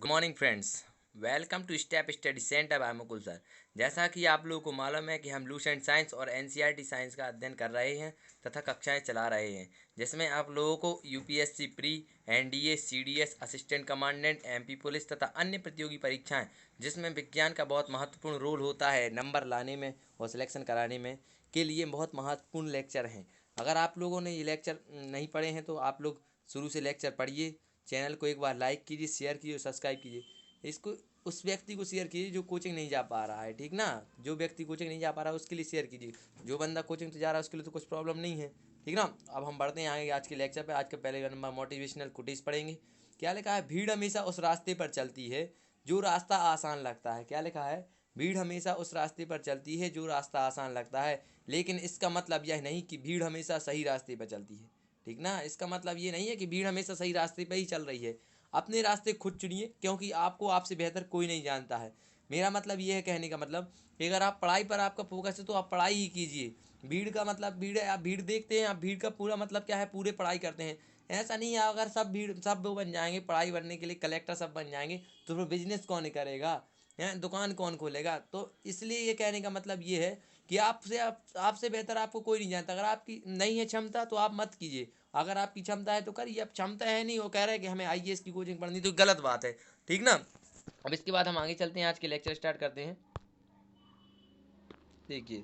Good morning friends, welcome to step study centre by Mukul sir. जैसा कि आप लोगों को मालूम है कि हम लूसेंट साइंस और एनसीईआरटी साइंस का अध्ययन कर रहे हैं तथा कक्षाएं चला रहे हैं, जिसमें आप लोगों को UPSC pre, NDA, CDS, assistant commandant, MP police तथा अन्य प्रतियोगी परीक्षाएं जिसमें विज्ञान का बहुत महत्वपूर्ण रोल होता है नंबर लाने में और सिलेक्शन कराने में के लिए बहुत महत्वपूर्ण लेक्चर हैं। अगर आप लोगों ने ये लेक्चर नहीं पढ़े हैं तो आप लोग शुरू से लेक्चर पढ़िए। चैनल को एक बार लाइक कीजिए, शेयर कीजिए और सब्सक्राइब कीजिए। इसको उस व्यक्ति को शेयर कीजिए जो कोचिंग नहीं जा पा रहा है, ठीक ना। जो व्यक्ति कोचिंग नहीं जा पा रहा है उसके लिए शेयर कीजिए। जो बंदा कोचिंग तो जा रहा है उसके लिए तो कुछ प्रॉब्लम नहीं है, ठीक ना। अब हम बढ़ते हैं आगे आज के लेक्चर पे। आज का पहले नंबर मोटिवेशनल कोटेज पढ़ेंगे। क्या लिखा है? भीड़ हमेशा उस रास्ते पर चलती है जो रास्ता आसान लगता है। क्या लिखा है? भीड़ हमेशा उस रास्ते पर चलती है जो रास्ता आसान लगता है, लेकिन इसका मतलब यह नहीं कि भीड़ हमेशा सही रास्ते पर चलती है, ठीक ना। इसका मतलब ये नहीं है कि भीड़ हमेशा सही रास्ते पर ही चल रही है। अपने रास्ते खुद चुनिए, क्योंकि आपको आपसे बेहतर कोई नहीं जानता है। मेरा मतलब ये है, कहने का मतलब कि अगर आप पढ़ाई पर आपका फोकस है तो आप पढ़ाई ही कीजिए। भीड़ का मतलब भीड़ है, आप भीड़ देखते हैं, आप भीड़ का पूरा मतलब क्या है? पूरे पढ़ाई करते हैं। ऐसा नहीं है अगर सब भीड़ सब वो बन जाएंगे पढ़ाई बनने के लिए, कलेक्टर सब बन जाएंगे तो फिर बिजनेस कौन करेगा, हैं? दुकान कौन खोलेगा? तो इसलिए ये कहने का मतलब ये है कि आपसे बेहतर आपको कोई नहीं जानता। अगर आपकी नहीं है क्षमता तो आप मत कीजिए, अगर आपकी क्षमता है तो करिए। अब क्षमता है नहीं, वो कह रहे हैं कि हमें आईएएस की कोचिंग पढ़नी, तो गलत बात है, ठीक ना। अब इसके बाद हम आगे चलते हैं, आज के लेक्चर स्टार्ट करते हैं। देखिए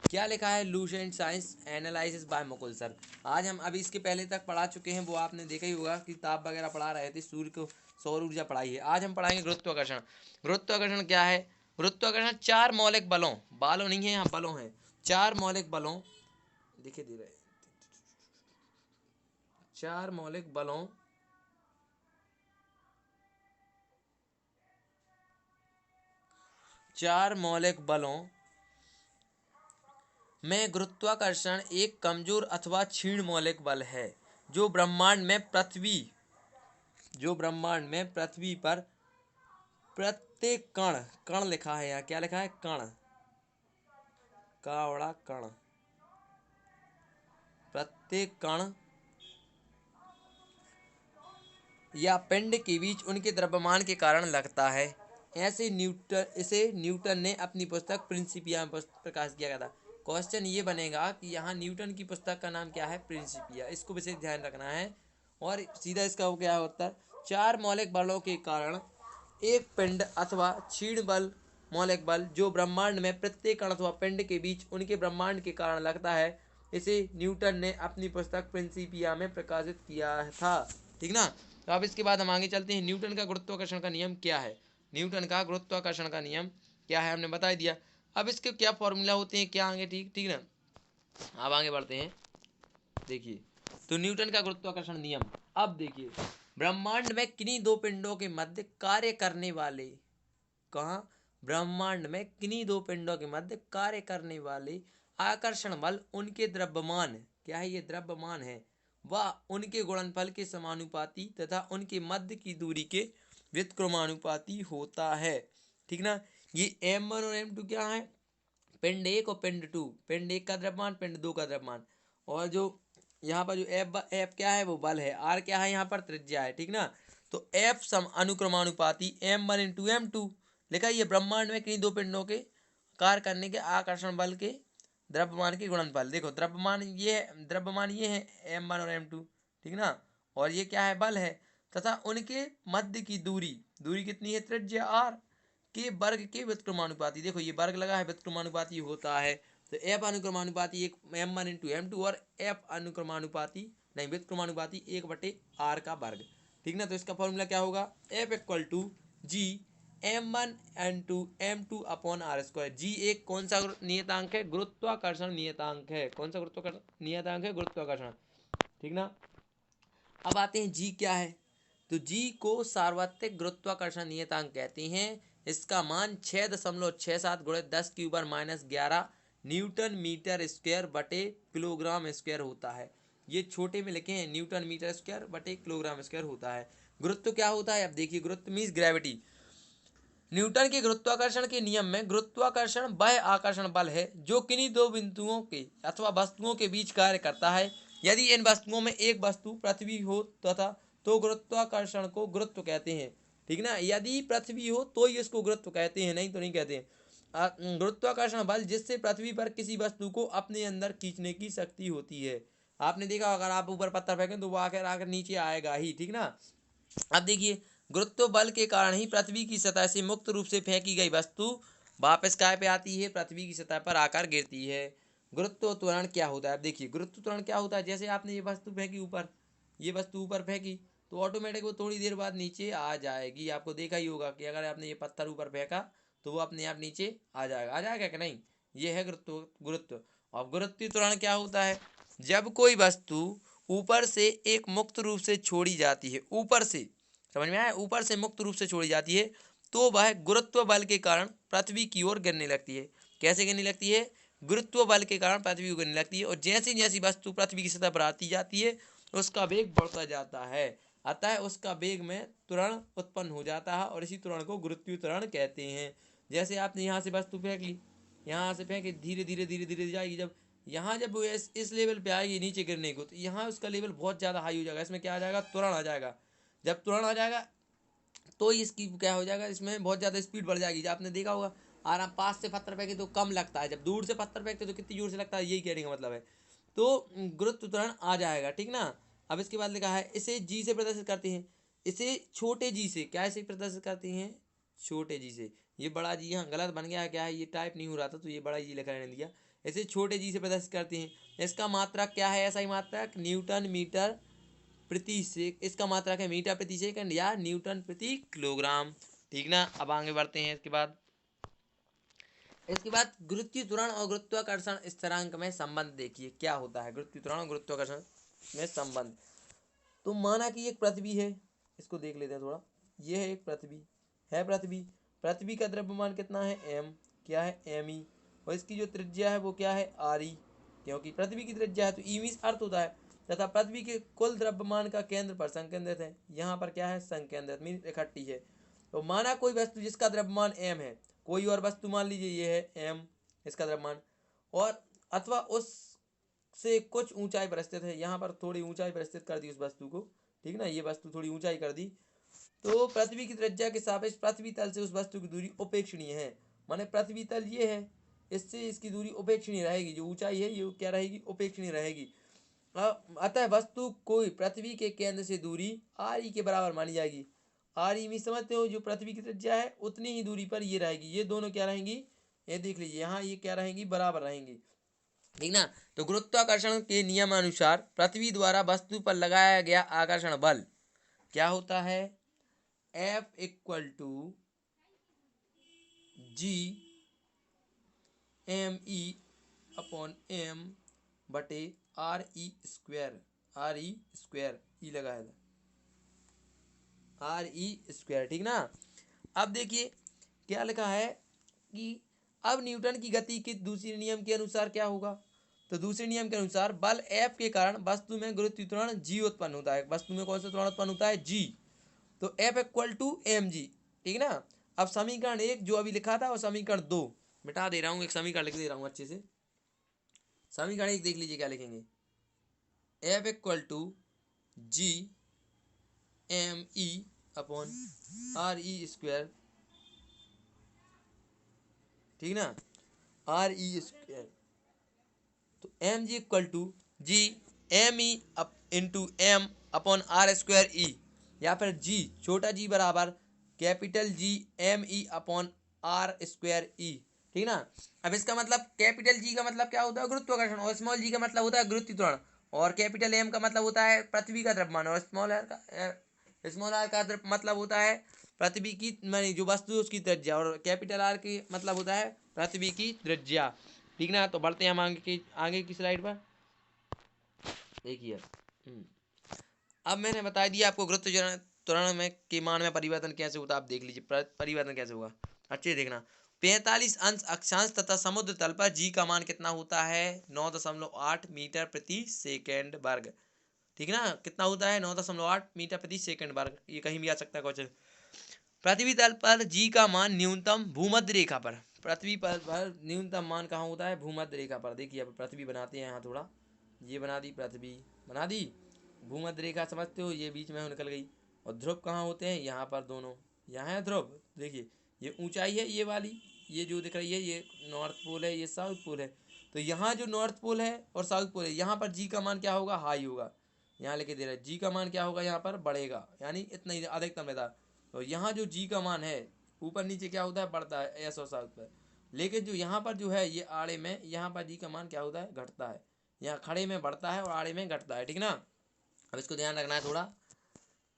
क्या लिखा है? Lucent science analysis bye Mukul sir. आज हम अभी इसके पहले तक पढ़ा चुके हैं, वो आपने देखा ही होगा, किताब वगैरह पढ़ा रहे थे, सूर्य को सौर ऊर्जा पढ़ाई है। आज हम पढ़ाएंगे गुरुत्वाकर्षण। गुरुत्वाकर्षण क्या है? गुरुत्वाकर्षण चार मौलिक बलों, बालों नहीं है यहाँ, बलों हैं, चार मौलिक बलों, दिखे दे रहे, चार मौलिक बलों चार मौलिक बलों में गुरुत्वाकर्षण एक कमजोर अथवा क्षीण मौलिक बल है जो ब्रह्मांड में पृथ्वी पर प्रत्येक कण, कण लिखा है यहाँ, क्या लिखा है? कण, कावड़ा कण, प्रत्येक कण या पिंड के बीच उनके द्रव्यमान के कारण लगता है। इसे न्यूटन ने अपनी पुस्तक प्रिंसिपिया में प्रकाशित किया गया था। क्वेश्चन ये बनेगा कि यहाँ न्यूटन की पुस्तक का नाम क्या है? प्रिंसिपिया। इसको विशेष ध्यान रखना है और सीधा इसका क्या होता है? चार मौलिक बलों के कारण एक पिंड अथवा क्षीण बल, मौलिक बल जो ब्रह्मांड में प्रत्येक कण अथवा पिंड के बीच उनके ब्रह्मांड के कारण लगता है, इसे न्यूटन ने अपनी पुस्तक प्रिंसिपिया में प्रकाशित किया था, ठीक ना। तो अब इसके बाद हम आगे चलते हैं। न्यूटन का गुरुत्वाकर्षण का नियम क्या है? न्यूटन का गुरुत्वाकर्षण का नियम क्या है हमने बता दिया। अब इसके क्या फॉर्मूला होते हैं, क्या आगे, ठीक ठीक ना। अब आगे बढ़ते हैं। देखिए तो न्यूटन का गुरुत्वाकर्षण नियम, अब देखिए, ब्रह्मांड में किन्हीं दो पिंडों के मध्य कार्य करने वाले, कहाँ? ब्रह्मांड में किन्हीं दो पिंडों के मध्य कार्य करने वाले आकर्षण बल उनके द्रव्यमान, क्या है ये? द्रव्यमान है, वह उनके गुणनफल के समानुपाती तथा उनके मध्य की दूरी के व्युत्क्रमानुपाती होता है, ठीक ना। ये m1 और m2 क्या है? पिंड एक और पिंड टू, पिंड एक का द्रव्यमान, पिंड दो का द्रव्यमान। और जो यहाँ पर जो एफ क्या है? वो बल है। आर क्या है? यहाँ पर त्रिज्या है, ठीक ना। तो एफ सम अनुक्रमानुपाती m1 इंटू m2 लिखा। ये ब्रह्मांड में किन्हीं दो पिंडों के कार्य करने के आकर्षण बल के द्रव्यमान के गुणनफल। देखो द्रव्यमान ये है m1 और m2, ठीक ना। और ये क्या है? बल है। तथा उनके मध्य की दूरी, दूरी कितनी है? त्रिज्या r के वर्ग के व्युत्क्रमानुपाती। देखो ये वर्ग लगा है, व्युत्क्रमानुपाती होता है। तो एफ अनुक्रमानुपाती एक m1 इंटू m2 और एफ अनुक्रमानुपाती नहीं व्युत्क्रमानुपाती एक बटे आर का वर्ग, ठीक ना। तो इसका फॉर्मूला क्या होगा? F equal to G m1 into m2 upon R square. G एक कौन सा नियतांक है? गुरुत्वाकर्षण नियतांक है। कौन सा गुरुत्वाकर्षण नियतांक है? गुरुत्वाकर्षण, ठीक ना। अब आते हैं जी क्या है। तो जी को सार्वत्रिक गुरुत्वाकर्षण नियतांक कहते हैं। इसका मान 6.67 गुणित 10⁻⁻11 न्यूटन मीटर स्क्वायर बटे किलोग्राम स्क्वायर होता है। ये छोटे में लिखे हैं, न्यूटन मीटर स्क्वायर बटे किलोग्राम स्क्वायर होता है। गुरुत्व क्या होता है? अब देखिए, गुरुत्व मीन्स ग्रेविटी। न्यूटन के गुरुत्वाकर्षण के नियम में गुरुत्वाकर्षण वह आकर्षण बल है जो किन्हीं दो बिंदुओं के अथवा वस्तुओं के बीच कार्य करता है। यदि इन वस्तुओं में एक वस्तु पृथ्वी हो तथा तो गुरुत्वाकर्षण को गुरुत्व कहते हैं, ठीक ना। यदि पृथ्वी हो तो ही इसको गुरुत्व कहते हैं, नहीं तो नहीं कहते हैं। गुरुत्वाकर्षण बल जिससे पृथ्वी पर किसी वस्तु को अपने अंदर खींचने की शक्ति होती है। आपने देखा अगर आप ऊपर पत्थर फेंकें तो वो आकर आकर नीचे आएगा ही, ठीक ना। अब देखिए गुरुत्व बल के कारण ही पृथ्वी की सतह से मुक्त रूप से फेंकी गई वस्तु वापस काय पे आती है, पृथ्वी की सतह पर आकर गिरती है। गुरुत्व त्वरण क्या होता है? अब देखिए गुरुत्व त्वरण क्या होता है, जैसे आपने ये वस्तु फेंकी ऊपर, ये वस्तु ऊपर फेंकी तो ऑटोमेटिक वो थोड़ी देर बाद नीचे आ जाएगी। आपको देखा ही होगा कि अगर आपने ये पत्थर ऊपर फेंका तो वो अपने आप नीचे आ जाएगा कि नहीं। ये है गुरुत्व गुरुत्व और गुरुत्व त्वरण क्या होता है? जब कोई वस्तु ऊपर से एक मुक्त रूप से छोड़ी जाती है, ऊपर से, समझ में आया, ऊपर से मुक्त रूप से छोड़ी जाती है तो वह गुरुत्व बल के कारण पृथ्वी की ओर गिरने लगती है। कैसे गिरने लगती है? गुरुत्व बल के कारण पृथ्वी को गिरने लगती है और जैसी जैसी वस्तु पृथ्वी की सतह पर आती जाती है उसका वेग बढ़ता जाता है, अतः उसका वेग में त्वरण उत्पन्न हो जाता है और इसी त्वरण को गुरुत्वीय त्वरण कहते हैं। जैसे आपने यहाँ से वस्तु फेंक ली, यहाँ से फेंके धीरे धीरे धीरे धीरे जाएगी, जब यहाँ जब वो इस लेवल पे आएगी नीचे गिरने को तो यहाँ उसका लेवल बहुत ज़्यादा हाई हो जाएगा, इसमें क्या आ जाएगा? त्वरण आ जाएगा। जब त्वरण आ जाएगा तो इसकी क्या हो जाएगा? इसमें बहुत ज़्यादा स्पीड बढ़ जाएगी। जब आपने देखा होगा आराम पास से पत्थर फेंके तो कम लगता है, जब दूर से पत्थर फेंकते तो कितनी जोर से लगता है, यही कहने का मतलब है। तो गुरुत्व त्वरण आ जाएगा, ठीक ना। अब इसके बाद लिखा है इसे जी से प्रदर्शित करते हैं, इसे छोटे जी से, क्या इसे प्रदर्शित करते हैं? छोटे जी से। ये बड़ा जी यहाँ गलत बन गया है, क्या है ये टाइप नहीं हो रहा था तो ये बड़ा जी लिखा रहने दिया। इसे छोटे जी से प्रदर्शित करते हैं। इसका मात्रक क्या है? ऐसा ही मात्रक न्यूटन मीटर प्रति से, इसका मात्रक है मीटर प्रति सेकंड या न्यूटन प्रति किलोग्राम, ठीक ना। अब आगे बढ़ते हैं। इसके बाद गुरुत्वीय त्वरण और गुरुत्वाकर्षण स्थिरांक में संबंध देखिए क्या होता है। गुरुत्वीय त्वरण और गुरुत्वाकर्षण में संबंध, तो माना कि एक पृथ्वी है, इसको देख लेते हैं थोड़ा। ये है एक पृथ्वी, है पृथ्वी, पृथ्वी का द्रव्यमान कितना है? एम, क्या है? एम ई, और इसकी जो त्रिज्या है वो क्या है? आर ई, क्योंकि पृथ्वी की त्रिज्या है तो ई मीन्स अर्थ होता है। तथा पृथ्वी के कुल द्रव्यमान का केंद्र पर संकेंद्रित है, यहाँ पर क्या है? संकेंद्रित मीन्स इकट्ठी है। तो माना कोई वस्तु जिसका द्रव्यमान एम है, कोई और वस्तु मान लीजिए ये है एम इसका द्रव्यमान, और अथवा उस से कुछ ऊंचाई पर स्थित है, यहाँ पर थोड़ी ऊंचाई पर स्थित कर दी उस वस्तु को, ठीक ना, ये वस्तु थोड़ी ऊंचाई कर दी, तो पृथ्वी की त्रिज्या के सापेक्ष पृथ्वी तल से उस वस्तु की दूरी उपेक्षणीय है। माने पृथ्वी तल ये है, इससे इसकी दूरी उपेक्षणीय रहेगी, जो ऊंचाई है ये क्या रहेगी? उपेक्षणीय रहेगी। अतः वस्तु कोई पृथ्वी के केंद्र से दूरी आर ई के बराबर मानी जाएगी। आर ई में समझते हो, जो पृथ्वी की त्रिज्या है उतनी ही दूरी पर ये रहेगी, ये दोनों क्या रहेंगी? ये देख लीजिए यहाँ ये क्या रहेंगी? बराबर रहेंगी, ठीक ना। तो गुरुत्वाकर्षण के नियमानुसार पृथ्वी द्वारा वस्तु पर लगाया गया आकर्षण बल क्या होता है? F equal to G M E upon M बटे R E square, R E square, E लगाया था, आर ई स्क्वायर, ठीक ना। अब देखिए क्या लिखा है कि अब न्यूटन की गति के दूसरे नियम के अनुसार क्या होगा? तो दूसरे नियम के अनुसार बल F के कारण वस्तु में गुरुत्वीय त्वरण जी उत्पन्न होता है। वस्तु में कौन सा त्वरण उत्पन्न होता है? जी। तो F equal to m g, ठीक ना। अब समीकरण 1 जो अभी लिखा था और समीकरण 2 मिटा दे रहा हूँ, एक समीकरण लिख दे रहा हूँ अच्छे से। समीकरण 1 देख लीजिए क्या लिखेंगे? F equal to G M E upon are E square, ठीक ना, आर ई स्क्वायर। तो M G equal to G M E into M upon R square E, या फिर जी छोटा जी बराबर capital G M E upon R square E, ठीक ना। अब इसका मतलब कैपिटल जी का मतलब क्या होता है? गुरुत्वाकर्षण, और स्मॉल जी का मतलब होता है गुरुत्वीय त्वरण, और कैपिटल एम का मतलब होता है पृथ्वी का द्रव्यमान, और स्मॉल आर का मतलब होता है पृथ्वी की मानी जो वस्तु है उसकी त्रिज्या, और कैपिटल आर की मतलब होता है पृथ्वी की त्रिज्या, ठीक ना। तो बढ़ते हैं हम आगे की स्लाइड पर। देखिए अब मैंने बता दिया आपको गुरुत्व त्वरण में के मान में परिवर्तन कैसे होता है। आप देख लीजिए परिवर्तन कैसे होगा, अच्छे देखना। 45 अंश अक्षांश तथा समुद्र तल पर जी का मान कितना होता है? 9.8 मीटर प्रति सेकेंड वर्ग, ठीक ना। कितना होता है? 9.8 मीटर प्रति सेकेंड वर्ग, ये कहीं भी आ सकता है क्वेश्चन। पृथ्वी तल पर जी का मान न्यूनतम भूमध्य रेखा पर, पृथ्वी पर न्यूनतम मान कहाँ होता है? भूमध्य रेखा पर। देखिए अब पृथ्वी बनाते हैं यहाँ थोड़ा, ये बना दी पृथ्वी, बना दी। भूमध्य रेखा समझते हो, ये बीच में निकल गई, और ध्रुव कहाँ होते हैं? यहाँ पर दोनों, यहाँ है ध्रुव, देखिए ये ऊंचाई है ये वाली, ये जो दिख रही है ये नॉर्थ पोल है, ये साउथ पोल है। तो यहाँ जो नॉर्थ पोल है और साउथ पोल है, यहाँ पर जी का मान क्या होगा, हाई होगा। यहाँ लेके दे रहा है जी का मान क्या होगा, यहाँ पर बढ़ेगा, यानी इतना ही अधिकतम रहता है। तो यहाँ जो जी का मान है ऊपर नीचे क्या होता है, बढ़ता है एस और साउथ पर। लेकिन जो यहाँ पर जो है ये आड़े में, यहाँ पर जी का मान क्या होता है, घटता है। यहाँ खड़े में बढ़ता है और आड़े में घटता है, ठीक ना। अब इसको ध्यान रखना है थोड़ा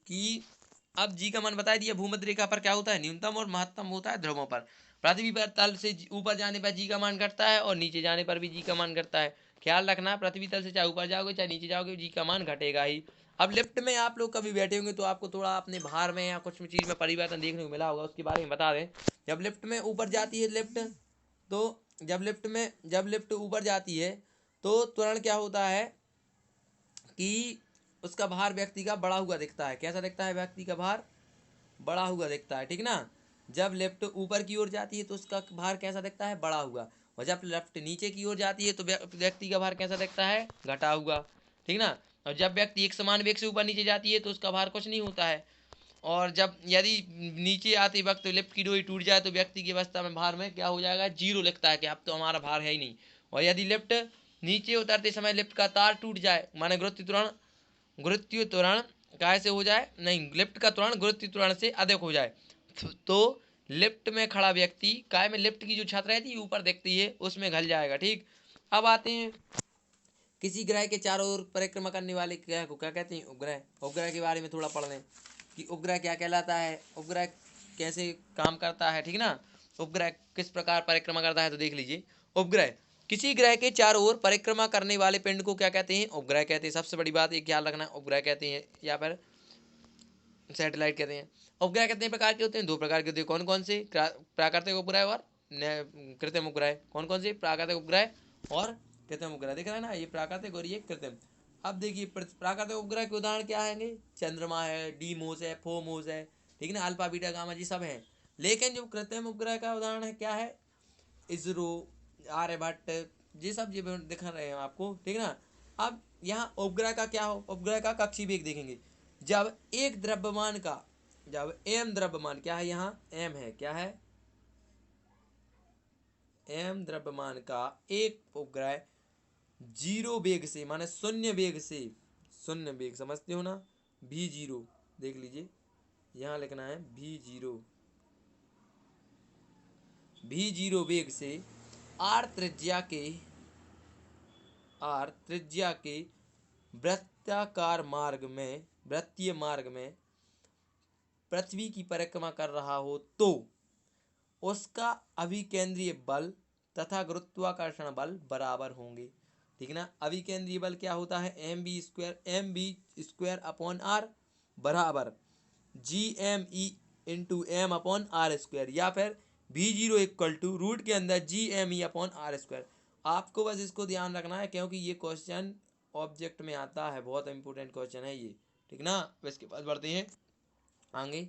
कि अब जी का मान बता दिया, भूमध्य रेखा पर क्या होता है, न्यूनतम और महत्तम होता है ध्रुवों पर। पृथ्वी पर तल से ऊपर जाने पर जी का मान घटता है और नीचे जाने पर भी जी का मान घटता है। ख्याल रखना, पृथ्वी तल से चाहे ऊपर जाओगे चाहे नीचे जाओगे जी का मान घटेगा ही। अब लिफ्ट में आप लोग कभी बैठे होंगे तो आपको थोड़ा अपने भार में या कुछ चीज़ में परिवर्तन देखने को मिला होगा, उसके बारे में बता दें। जब लिफ्ट में ऊपर जाती है लिफ्ट, तो जब लिफ्ट ऊपर जाती है तो तुरंत क्या होता है कि उसका भार व्यक्ति का बढ़ा हुआ दिखता है। कैसा दिखता है, व्यक्ति का भार बढ़ा हुआ दिखता है, ठीक ना। जब लेफ्ट ऊपर की ओर जाती है तो उसका भार कैसा दिखता है, बढ़ा हुआ। और जब लेफ्ट नीचे की ओर जाती है तो व्यक्ति का भार कैसा दिखता है, घटा हुआ, ठीक ना। और जब व्यक्ति एक समान वेग से ऊपर नीचे जाती है तो उसका भार कुछ नहीं होता है। और जब यदि नीचे आते वक्त लिफ्ट की डोरी टूट जाए तो व्यक्ति की अवस्था में भार में क्या हो जाएगा, जीरो लिखता है कि अब तो हमारा भार है ही नहीं। और यदि लिफ्ट नीचे उतरते समय लिफ्ट का तार टूट जाए, माने गुरुत्वीय त्वरण कैसे हो जाए, नहीं, लिफ्ट का त्वरण गुरुत्वीय त्वरण से अधिक हो जाए, तो लिफ्ट में खड़ा व्यक्ति काय में लिफ्ट की जो छत रहती है ऊपर दिखती है उसमें घल जाएगा, ठीक। अब आते हैं किसी ग्रह के चारों ओर परिक्रमा करने वाले ग्रह को क्या कहते हैं, उपग्रह। उपग्रह के बारे में थोड़ा पढ़ लें कि उपग्रह क्या कहलाता है, उपग्रह कैसे काम करता है, ठीक ना। उपग्रह किस प्रकार परिक्रमा करता है, तो देख लीजिए। उपग्रह किसी ग्रह के चारों ओर परिक्रमा करने वाले पिंड को क्या कहते हैं, उपग्रह कहते हैं। सबसे बड़ी बात ये ख्याल रखना, उपग्रह कहते हैं या फिर सैटेलाइट कहते हैं। उपग्रह कितने प्रकार के होते हैं, दो प्रकार के होते हैं। कौन कौन से, प्राकृतिक उपग्रह और कृत्रिम उपग्रह। कौन कौन से, प्राकृतिक उपग्रह और कृत्रिम उपग्रह। देख रहे हैं ना, ये प्राकृतिक और ये कृत्रिम। अब देखिए प्राकृतिक उपग्रह के उदाहरण क्या हैं, चंद्रमा है, डीमोस है, फोमोस है, ठीक ना, अल्फा बीटा गामा जी सब हैं। लेकिन जो कृत्रिम उपग्रह का उदाहरण है क्या है, इसरो, आर्यभट्ट, ये सब ये दिखा रहे हैं आपको, ठीक ना। अब यहाँ उपग्रह का क्या हो, उपग्रह का कक्षीय वेग देखेंगे। जब एक द्रव्यमान का, जब एम द्रव्यमान क्या है, यहाँ एम है, क्या है, एम द्रव्यमान का एक उपग्रह जीरो वेग से, माने शून्य वेग से, शून्य वेग समझते हो ना, भी जीरो, देख लीजिए यहाँ लिखना है भी जीरो, भी जीरो वेग से आर त्रिज्या के, आर त्रिज्या के वृत्ताकार मार्ग में, वृत्तीय मार्ग में पृथ्वी की परिक्रमा कर रहा हो तो उसका अभिकेंद्रीय बल तथा गुरुत्वाकर्षण बल बराबर होंगे, ठीक ना। अभिकेंद्रीय बल क्या होता है, M B square upon R बराबर G M E into M upon R square, या फिर भी जीरो इक्वल टू रूट के अंदर जी M E upon R square. आपको बस इसको ध्यान रखना है क्योंकि ये क्वेश्चन ऑब्जेक्ट में आता है, बहुत इंपॉर्टेंट क्वेश्चन है ये, ठीक ना। इसके बाद बढ़ते हैं आगे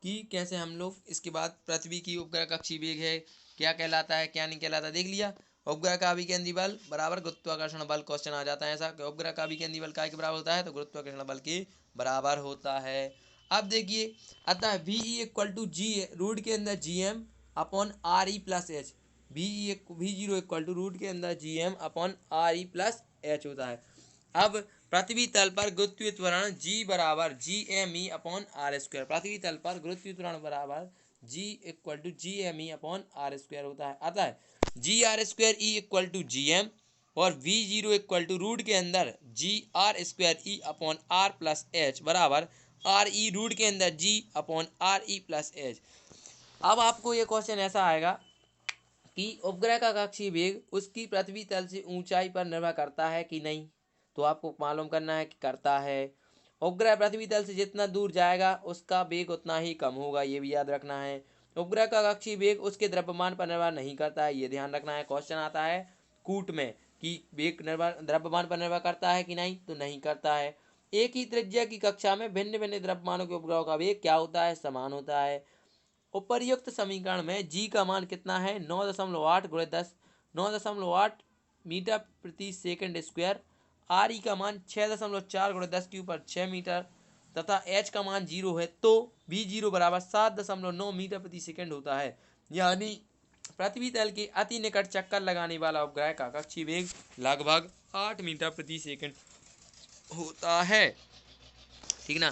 कि कैसे हम लोग इसके बाद पृथ्वी की उपग्रह कक्षीय वेग है क्या कहलाता है क्या नहीं कहलाता, देख लिया। उपग्रह का अभिकेंद्रीय बल बराबर गुरुत्वाकर्षण बल, क्वेश्चन आ जाता है ऐसा कि उपग्रह का अभिकेंद्रीय बल काय के बराबर होता है, तो गुरुत्वाकर्षण बल के बराबर होता है। अब देखिए, अतः v e equal to g, root के अंदर जी m upon R E plus h, v zero equal to root के अंदर जी m upon R E plus h होता है। अब पृथ्वी तल पर गुरुत्वीय त्वरण जी बराबर G M E upon R square, पृथ्वी तल पर गुरुत्वीय त्वरण बराबर G equal to G M E upon R square होता है। आता है G R square E equal to G M और V zero equal to root के अंदर G R square E upon R plus H बराबर आर ई रूट के अंदर G upon R E plus H. अब आपको ये क्वेश्चन ऐसा आएगा कि उपग्रह का कक्षीय वेग उसकी पृथ्वी तल से ऊंचाई पर निर्भर करता है कि नहीं, तो आपको मालूम करना है कि करता है। उपग्रह पृथ्वी तल से जितना दूर जाएगा उसका वेग उतना ही कम होगा, ये भी याद रखना है। उपग्रह का कक्षीय वेग उसके द्रव्यमान पर निर्भर नहीं करता है, ये ध्यान रखना है। क्वेश्चन आता है कूट में कि वेग द्रव्यमान पर निर्भर करता है कि नहीं, तो नहीं करता है। एक ही त्रिज्या की कक्षा में भिन्न भिन्न द्रव्यमानों के उपग्रहों का वेग क्या होता है, समान होता है। उपर्युक्त समीकरण में जी का मान कितना है, 9.8 गुणे 10, 9.8 मीटर प्रति सेकंड स्क्वायर। आर ई का मान 6.4 गुणे 10 के ऊपर 6 मीटर तथा एच का मान 0 है तो v0 बराबर 7.9 मीटर प्रति सेकंड होता है। यानी पृथ्वी तल के अति निकट चक्कर लगाने वाला उपग्रह का कक्षीय वेग लगभग 8 मीटर प्रति सेकंड होता है। ठीक ना।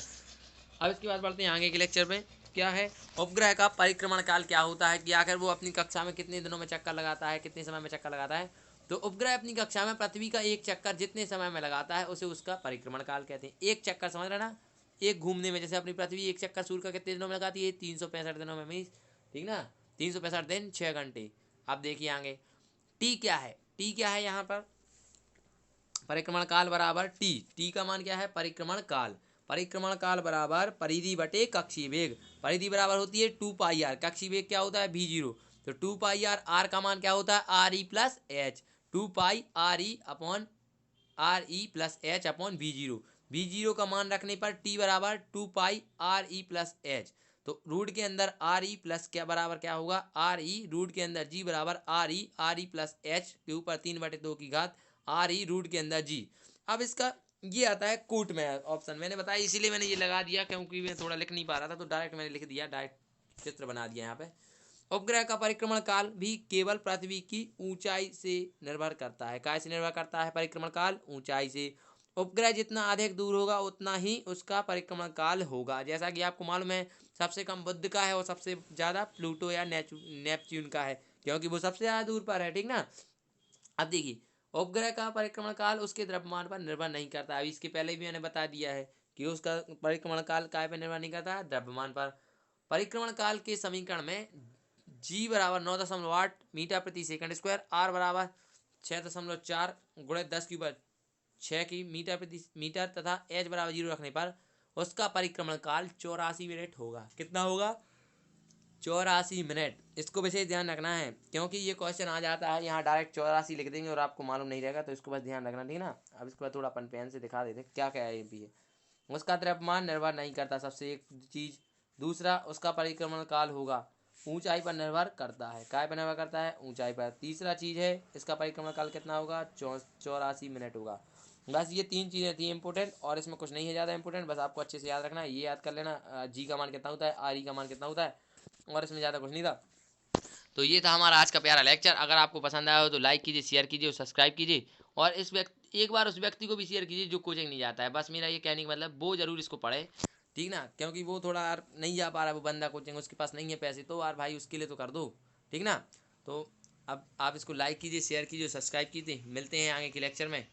अब इसके बाद बढ़ते हैं आगे के लेक्चर में। क्या है उपग्रह का परिक्रमण काल क्या होता है, कि आखिर वो अपनी कक्षा में कितने दिनों में चक्कर लगाता है, कितने समय में चक्कर लगाता है। तो उपग्रह अपनी कक्षा में पृथ्वी का एक चक्कर जितने समय में लगाता है उसे उसका परिक्रमण काल कहते हैं। एक चक्कर समझ रहे ना, एक घूमने में, जैसे अपनी पृथ्वी एक चक्कर सूर्य का कितने दिनों में लगाती है, 365 दिनों में मीन्स, ठीक ना, 365 दिन 6 घंटे। अब देखिए आगे टी क्या है, टी क्या है यहाँ पर, परिक्रमण काल बराबर टी, टी का मान क्या है, परिक्रमण काल, परिक्रमण काल बराबर परिधि बटे कक्षीय वेग, परिधि बराबर होती है 2πr, कक्षीय वेग क्या होता है v0, तो 2πr, आर का मान क्या होता है R E plus H, 2πre upon R E plus H upon v0, v0 का मान रखने पर t बराबर 2πre प्लस एच, तो रूट के अंदर आर ई प्लस क्या बराबर क्या होगा आर ई, रूट के अंदर जी बराबर आर ई प्लस एच के ऊपर 3/2 की घात आर ई रूट के अंदर जी। अब इसका ये आता है कूट में ऑप्शन, मैंने बताया इसीलिए मैंने ये लगा दिया क्योंकि मैं थोड़ा लिख नहीं पा रहा था, तो डायरेक्ट मैंने लिख दिया, डायरेक्ट चित्र बना दिया यहाँ पे। उपग्रह का परिक्रमण काल भी केवल पृथ्वी की ऊंचाई से निर्भर करता है, काय से निर्भर करता है, परिक्रमण काल ऊंचाई से। उपग्रह जितना अधिक दूर होगा उतना ही उसका परिक्रमण काल होगा। जैसा कि आपको मालूम है सबसे कम बुध का है और सबसे ज़्यादा प्लूटो या नेपच्यून का है, क्योंकि वो सबसे ज़्यादा दूर पर है, ठीक ना। अब देखिए उपग्रह का परिक्रमण काल उसके द्रव्यमान पर निर्भर नहीं करता। अभी इसके पहले भी मैंने बता दिया है कि उसका परिक्रमण काल काय पर निर्भर नहीं करता, द्रव्यमान पर। परिक्रमण काल के समीकरण में जी बराबर 9.8 मीटर प्रति सेकंड स्क्वायर, आर बराबर 6.4 गुणे 10⁻6 की मीटर तथा एच बराबर 0 रखने पर उसका परिक्रमण काल 84 मिनट होगा। कितना होगा, 84 मिनट। इसको विशेष ध्यान रखना है क्योंकि ये क्वेश्चन आ जाता है यहाँ डायरेक्ट 84 लिख देंगे और आपको मालूम नहीं रहेगा, तो इसको बस ध्यान रखना, ठीक ना। अब इसके बाद थोड़ा अपन पेन से दिखा देते क्या क्या है ये भी है। उसका द्रव्यमान निर्भर नहीं करता, सबसे एक चीज़। दूसरा उसका परिक्रमण काल होगा ऊंचाई पर निर्भर करता है, काय पर निर्भर करता है, ऊंचाई पर। तीसरा चीज़ है इसका परिक्रमण काल कितना होगा, 84 मिनट होगा। बस ये 3 चीज़ें थी इंपॉर्टेंट, और इसमें कुछ नहीं है ज़्यादा इंपॉर्टेंट, बस आपको अच्छे से याद रखना है। ये याद कर लेना जी का मान कितना होता है, आर ई का मान कितना होता है, और इसमें ज़्यादा कुछ नहीं था। तो ये था हमारा आज का प्यारा लेक्चर। अगर आपको पसंद आया हो तो लाइक कीजिए, शेयर कीजिए और सब्सक्राइब कीजिए, और इस व्यक्ति एक बार उस व्यक्ति को भी शेयर कीजिए जो कोचिंग नहीं जाता है। बस मेरा ये कहने का मतलब वो जरूर इसको पढ़े, ठीक ना, क्योंकि वो थोड़ा यार नहीं जा पा रहा है, वो बंदा कोचिंग उसके पास नहीं है पैसे, तो यार भाई उसके लिए तो कर दो, ठीक ना। तो अब आप इसको लाइक कीजिए, शेयर कीजिए, सब्सक्राइब कीजिए। मिलते हैं आगे के लेक्चर में।